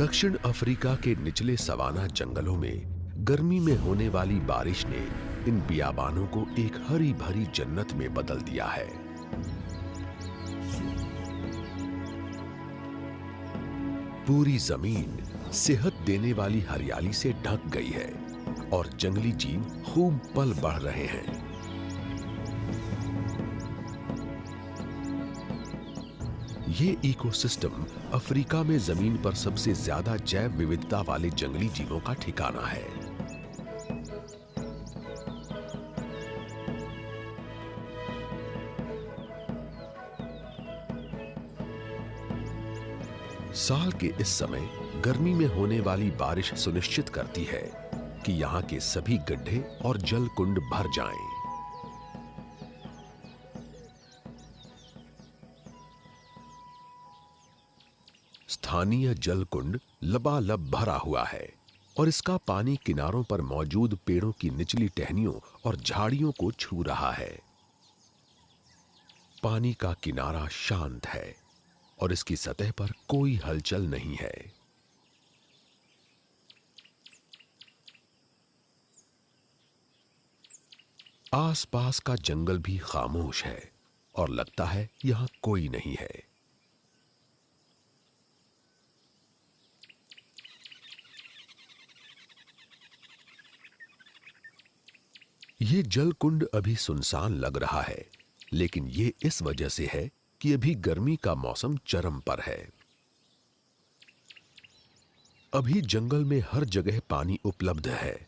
दक्षिण अफ्रीका के निचले सवाना जंगलों में गर्मी में होने वाली बारिश ने इन बियाबानों को एक हरी भरी जन्नत में बदल दिया है। पूरी जमीन सेहत देने वाली हरियाली से ढक गई है और जंगली जीव खूब पल बढ़ रहे हैं। ये इकोसिस्टम अफ्रीका में जमीन पर सबसे ज्यादा जैव विविधता वाले जंगली जीवों का ठिकाना है। साल के इस समय गर्मी में होने वाली बारिश सुनिश्चित करती है कि यहाँ के सभी गड्ढे और जल कुंड भर जाएं। स्थानीय जल कुंड लबालब भरा हुआ है और इसका पानी किनारों पर मौजूद पेड़ों की निचली टहनियों और झाड़ियों को छू रहा है। पानी का किनारा शांत है और इसकी सतह पर कोई हलचल नहीं है। आसपास का जंगल भी खामोश है और लगता है यहां कोई नहीं है। ये जल कुंड अभी सुनसान लग रहा है, लेकिन ये इस वजह से है कि अभी गर्मी का मौसम चरम पर है। अभी जंगल में हर जगह पानी उपलब्ध है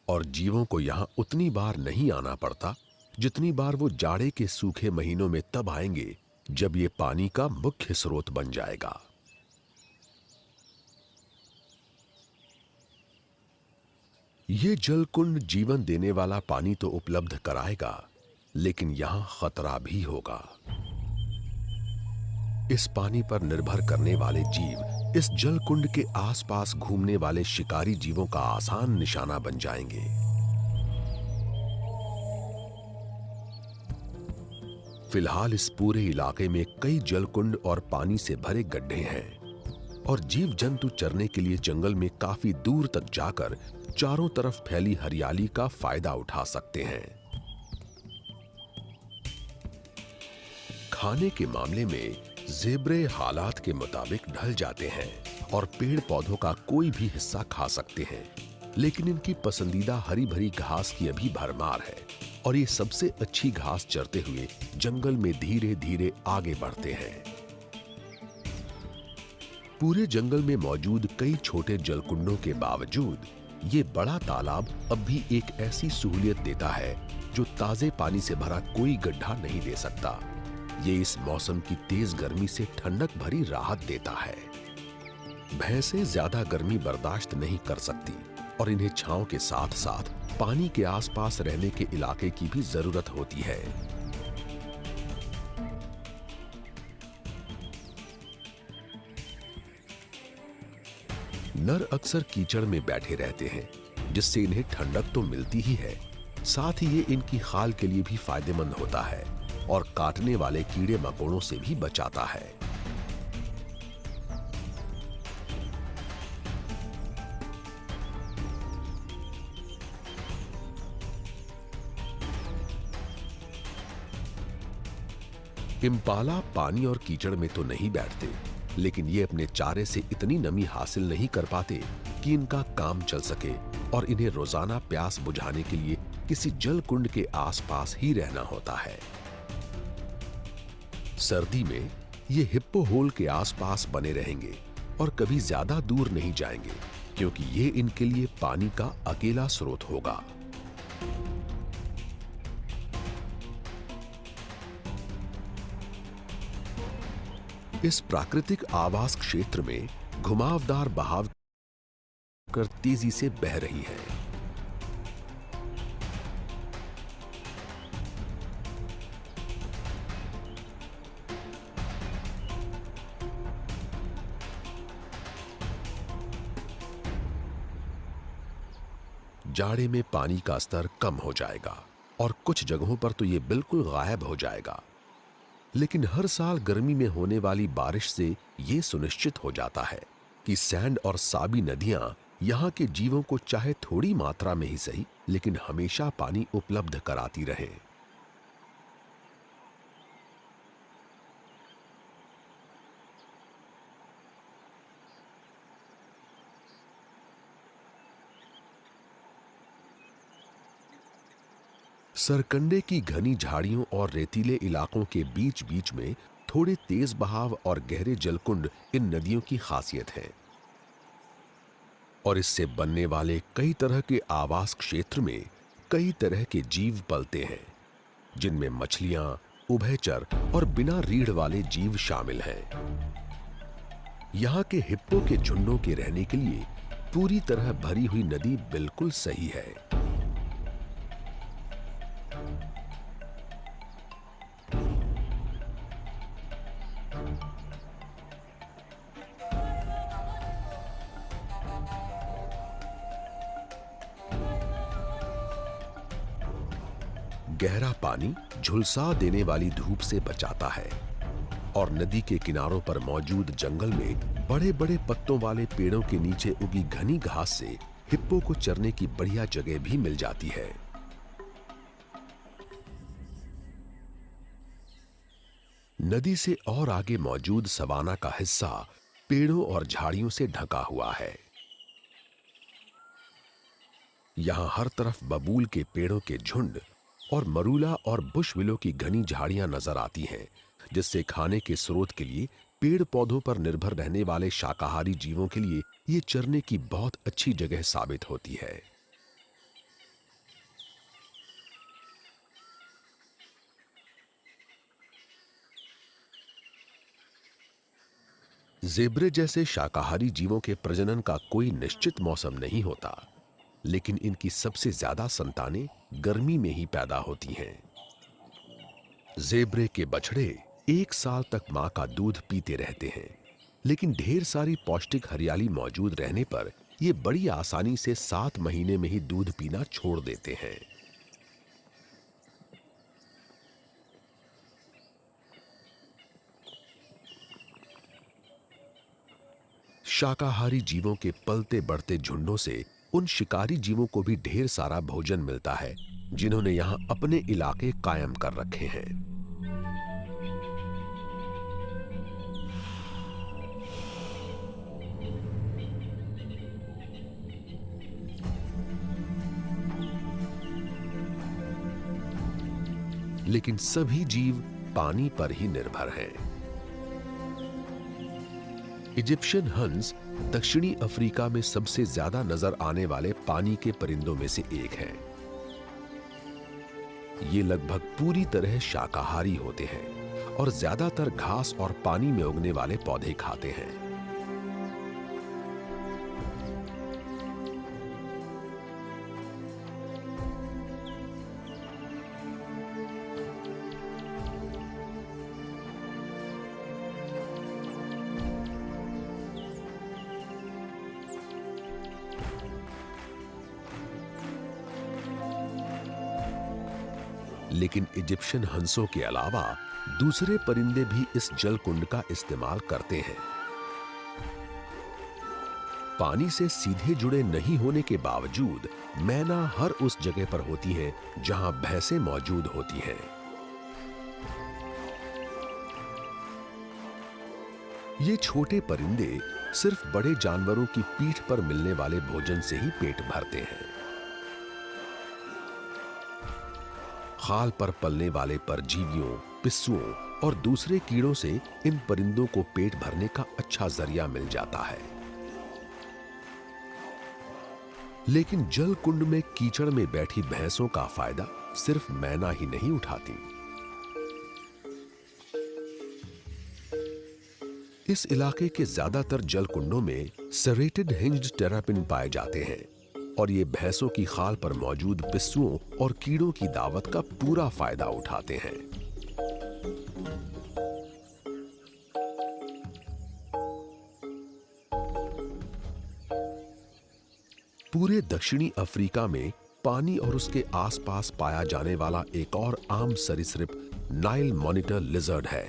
और जीवों को यहां उतनी बार नहीं आना पड़ता जितनी बार वो जाड़े के सूखे महीनों में तब आएंगे जब ये पानी का मुख्य स्रोत बन जाएगा। ये जल कुंड जीवन देने वाला पानी तो उपलब्ध कराएगा, लेकिन यहां खतरा भी होगा। इस पानी पर निर्भर करने वाले जीव इस जल कुंड के आसपास घूमने वाले शिकारी जीवों का आसान निशाना बन जाएंगे। फिलहाल इस पूरे इलाके में कई जल कुंड और पानी से भरे गड्ढे हैं और जीव जंतु चरने के लिए जंगल में काफी दूर तक जाकर चारों तरफ फैली हरियाली का फायदा उठा सकते हैं। खाने के मामले में ज़ेब्रे हालात के मुताबिक ढल जाते हैं और पेड़ पौधों का कोई भी हिस्सा खा सकते हैं, लेकिन इनकी पसंदीदा हरी भरी घास की अभी भरमार है और ये सबसे अच्छी घास चरते हुए जंगल में धीरे धीरे आगे बढ़ते हैं। पूरे जंगल में मौजूद कई छोटे जलकुंडों के बावजूद ये बड़ा तालाब अब भी एक ऐसी सहूलियत देता है जो ताजे पानी से भरा कोई गड्ढा नहीं दे सकता। ये इस मौसम की तेज गर्मी से ठंडक भरी राहत देता है। भैंसें ज्यादा गर्मी बर्दाश्त नहीं कर सकती और इन्हें छांव के साथ साथ पानी के आसपास रहने के इलाके की भी जरूरत होती है। नर अक्सर कीचड़ में बैठे रहते हैं, जिससे इन्हें ठंडक तो मिलती ही है, साथ ही ये इनकी खाल के लिए भी फायदेमंद होता है और काटने वाले कीड़े मकोड़ों से भी बचाता है। इम्पाला पानी और कीचड़ में तो नहीं बैठते, लेकिन ये अपने चारे से इतनी नमी हासिल नहीं कर पाते कि इनका काम चल सके और इन्हें रोजाना प्यास बुझाने के लिए किसी जल कुंड के आसपास ही रहना होता है। सर्दी में ये हिप्पो होल के आसपास बने रहेंगे और कभी ज्यादा दूर नहीं जाएंगे, क्योंकि ये इनके लिए पानी का अकेला स्रोत होगा। इस प्राकृतिक आवास क्षेत्र में घुमावदार बहाव कर तेजी से बह रही है। जाड़े में पानी का स्तर कम हो जाएगा और कुछ जगहों पर तो यह बिल्कुल गायब हो जाएगा, लेकिन हर साल गर्मी में होने वाली बारिश से यह सुनिश्चित हो जाता है कि सैंड और साबी नदियां यहाँ के जीवों को चाहे थोड़ी मात्रा में ही सही, लेकिन हमेशा पानी उपलब्ध कराती रहे। सरकंडे की घनी झाड़ियों और रेतीले इलाकों के बीच बीच में थोड़े तेज बहाव और गहरे जलकुंड इन नदियों की खासियत है। और इससे बनने वाले कई तरह के आवास क्षेत्र में कई तरह के जीव पलते हैं, जिनमें मछलियां, उभयचर और बिना रीढ़ वाले जीव शामिल हैं। यहाँ के हिप्पो के झुंडों के रहने के लिए पूरी तरह भरी हुई नदी बिल्कुल सही है। गहरा पानी झुलसा देने वाली धूप से बचाता है और नदी के किनारों पर मौजूद जंगल में बड़े बड़े पत्तों वाले पेड़ों के नीचे उगी घनी घास से हिप्पो को चरने की बढ़िया जगह भी मिल जाती है। नदी से और आगे मौजूद सवाना का हिस्सा पेड़ों और झाड़ियों से ढका हुआ है। यहां हर तरफ बबूल के पेड़ों के झुंड और मरूला और बुश विलो की घनी झाड़ियां नजर आती हैं, जिससे खाने के स्रोत के लिए पेड़ पौधों पर निर्भर रहने वाले शाकाहारी जीवों के लिए ये चरने की बहुत अच्छी जगह साबित होती है। ज़ेब्रे जैसे शाकाहारी जीवों के प्रजनन का कोई निश्चित मौसम नहीं होता, लेकिन इनकी सबसे ज्यादा संतानें गर्मी में ही पैदा होती हैं। ज़ेब्रे के बछड़े 1 साल तक मां का दूध पीते रहते हैं, लेकिन ढेर सारी पौष्टिक हरियाली मौजूद रहने पर ये बड़ी आसानी से 7 महीने में ही दूध पीना छोड़ देते हैं। शाकाहारी जीवों के पलते बढ़ते झुंडों से उन शिकारी जीवों को भी ढेर सारा भोजन मिलता है, जिन्होंने यहां अपने इलाके कायम कर रखे हैं। लेकिन सभी जीव पानी पर ही निर्भर हैं। इजिप्शियन हंस दक्षिणी अफ्रीका में सबसे ज्यादा नजर आने वाले पानी के परिंदों में से एक है। ये लगभग पूरी तरह शाकाहारी होते हैं और ज्यादातर घास और पानी में उगने वाले पौधे खाते हैं। लेकिन इजिप्शियन हंसों के अलावा दूसरे परिंदे भी इस जल कुंड का इस्तेमाल करते हैं। पानी से सीधे जुड़े नहीं होने के बावजूद मैना हर उस जगह पर होती हैं जहां भैंसें मौजूद होती हैं। ये छोटे परिंदे सिर्फ बड़े जानवरों की पीठ पर मिलने वाले भोजन से ही पेट भरते हैं। खाल पर पलने वाले परजीवियों, पिस्सुओं और दूसरे कीड़ों से इन परिंदों को पेट भरने का अच्छा जरिया मिल जाता है। लेकिन जल कुंड में कीचड़ में बैठी भैंसों का फायदा सिर्फ मैना ही नहीं उठाती। इस इलाके के ज्यादातर जल कुंडों में सेरेटेड हिंज्ड टेरापिन पाए जाते हैं और ये भैंसों की खाल पर मौजूद पिस्सुओं और कीड़ों की दावत का पूरा फायदा उठाते हैं। पूरे दक्षिणी अफ्रीका में पानी और उसके आसपास पाया जाने वाला एक और आम सरीसृप नाइल मॉनिटर लिजर्ड है।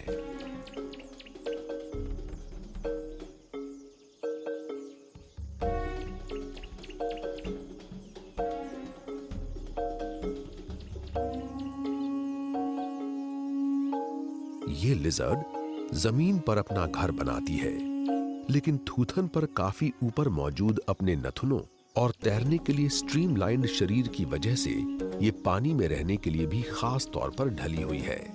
ये लिजर्ड जमीन पर अपना घर बनाती है, लेकिन थूथन पर काफी ऊपर मौजूद अपने नथुनों और तैरने के लिए स्ट्रीमलाइंड शरीर की वजह से ये पानी में रहने के लिए भी खास तौर पर ढली हुई है।